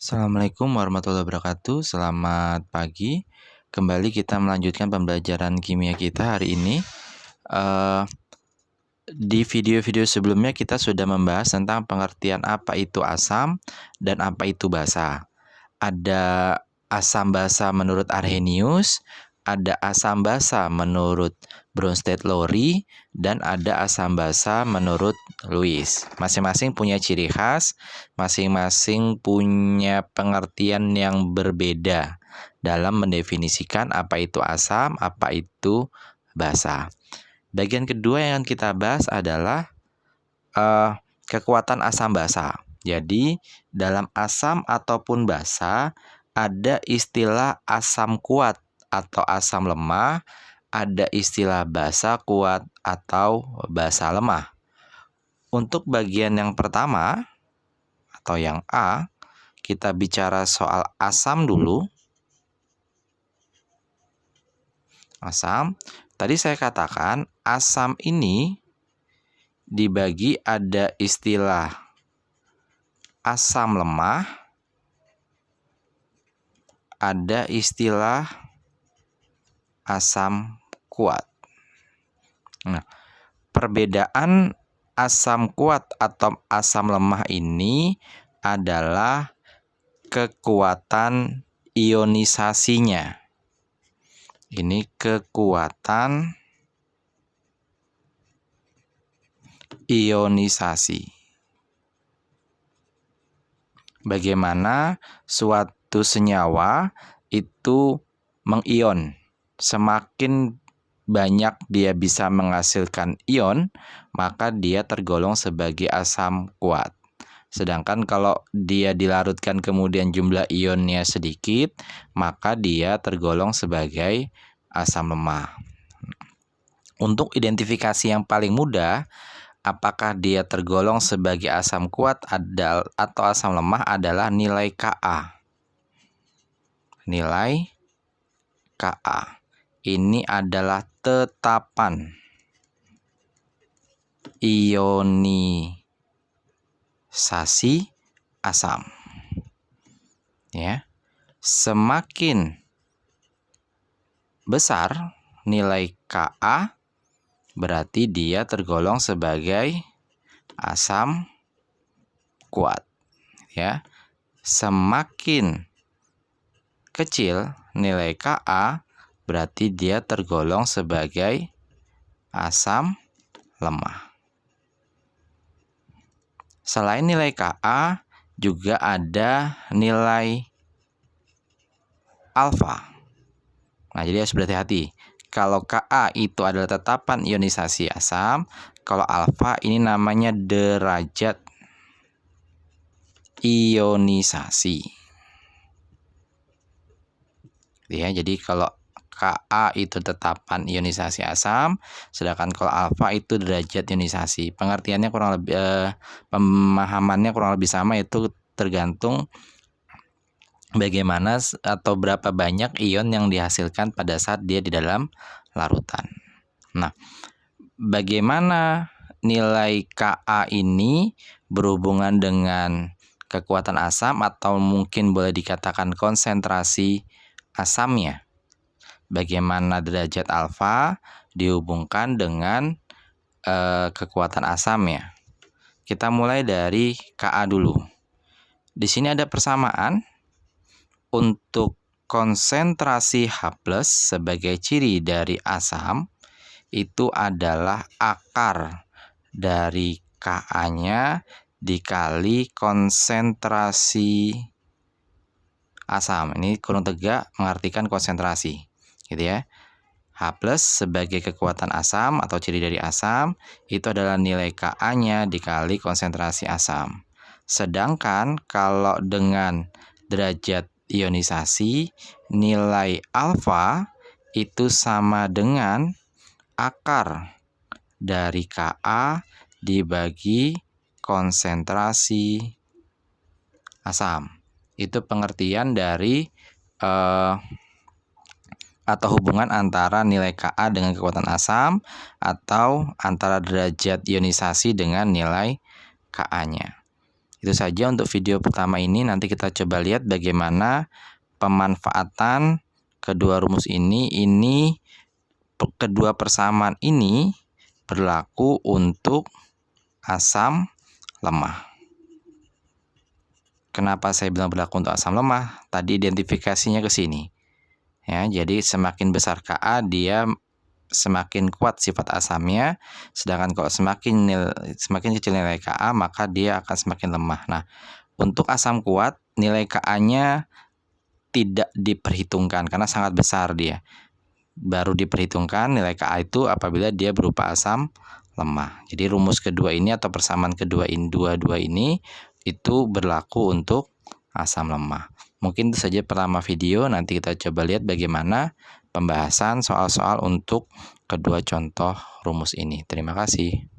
Assalamualaikum warahmatullahi wabarakatuh. Selamat pagi. Kembali kita melanjutkan pembelajaran kimia kita hari ini. Di video-video sebelumnya kita sudah membahas tentang pengertian apa itu asam dan apa itu basa. Ada asam basa menurut Arrhenius, ada asam basa menurut Bronsted-Lowry, dan ada asam basa menurut Lewis. Masing-masing punya ciri khas, masing-masing punya pengertian yang berbeda dalam mendefinisikan apa itu asam, apa itu basa. Bagian kedua yang kita bahas adalah kekuatan asam basa. Jadi, dalam asam ataupun basa ada istilah asam kuat atau asam lemah, ada istilah basa kuat atau basa lemah. Untuk bagian yang pertama atau yang A, kita bicara soal asam dulu. Asam, tadi saya katakan asam ini dibagi ada istilah asam lemah, ada istilah asam kuat. Nah, perbedaan asam kuat atau asam lemah ini adalah kekuatan ionisasinya. Ini kekuatan ionisasi. Bagaimana suatu senyawa itu mengion. Semakin banyak dia bisa menghasilkan ion, maka dia tergolong sebagai asam kuat. Sedangkan kalau dia dilarutkan kemudian jumlah ionnya sedikit, maka dia tergolong sebagai asam lemah. Untuk identifikasi yang paling mudah, apakah dia tergolong sebagai asam kuat atau asam lemah adalah nilai Ka. Nilai Ka. Ini adalah tetapan ionisasi asam. Ya. Semakin besar nilai Ka, berarti dia tergolong sebagai asam kuat. Ya. Semakin kecil nilai Ka, berarti dia tergolong sebagai asam lemah. Selain nilai Ka, juga ada nilai alfa. Nah, jadi harus berhati-hati. Kalau Ka itu adalah tetapan ionisasi asam, kalau alfa ini namanya derajat ionisasi. Ya, jadi kalau Ka itu tetapan ionisasi asam, sedangkan kalau alfa itu derajat ionisasi. Pengertiannya kurang lebih pemahamannya kurang lebih sama, yaitu tergantung bagaimana atau berapa banyak ion yang dihasilkan pada saat dia di dalam larutan. Nah, bagaimana nilai Ka ini berhubungan dengan kekuatan asam atau mungkin boleh dikatakan konsentrasi asamnya? Bagaimana derajat alfa dihubungkan dengan kekuatan asamnya? Kita mulai dari Ka dulu. Di sini ada persamaan. Untuk konsentrasi H+ sebagai ciri dari asam itu adalah akar dari Ka-nya dikali konsentrasi asam. Ini kurung tegak mengartikan konsentrasi, gitu ya. H+ sebagai kekuatan asam atau ciri dari asam itu adalah nilai Ka-nya dikali konsentrasi asam. Sedangkan kalau dengan derajat ionisasi, nilai alfa itu sama dengan akar dari Ka dibagi konsentrasi asam. Itu pengertian dari atau hubungan antara nilai Ka dengan kekuatan asam atau antara derajat ionisasi dengan nilai Ka-nya. Itu saja untuk video pertama ini. Nanti kita coba lihat bagaimana pemanfaatan kedua rumus ini. Kedua persamaan ini berlaku untuk asam lemah. Kenapa saya bilang berlaku untuk asam lemah? Tadi identifikasinya ke sini. Ya, jadi semakin besar Ka, dia semakin kuat sifat asamnya, sedangkan kalau semakin kecil nilai Ka, maka dia akan semakin lemah. Nah, untuk asam kuat, nilai Ka-nya tidak diperhitungkan karena sangat besar dia. Baru diperhitungkan nilai Ka itu apabila dia berupa asam lemah. Jadi rumus kedua ini atau persamaan kedua ini, dua ini itu berlaku untuk asam lemah. Mungkin itu saja pertama video. Nanti kita coba lihat bagaimana pembahasan soal-soal untuk kedua contoh rumus ini. Terima kasih.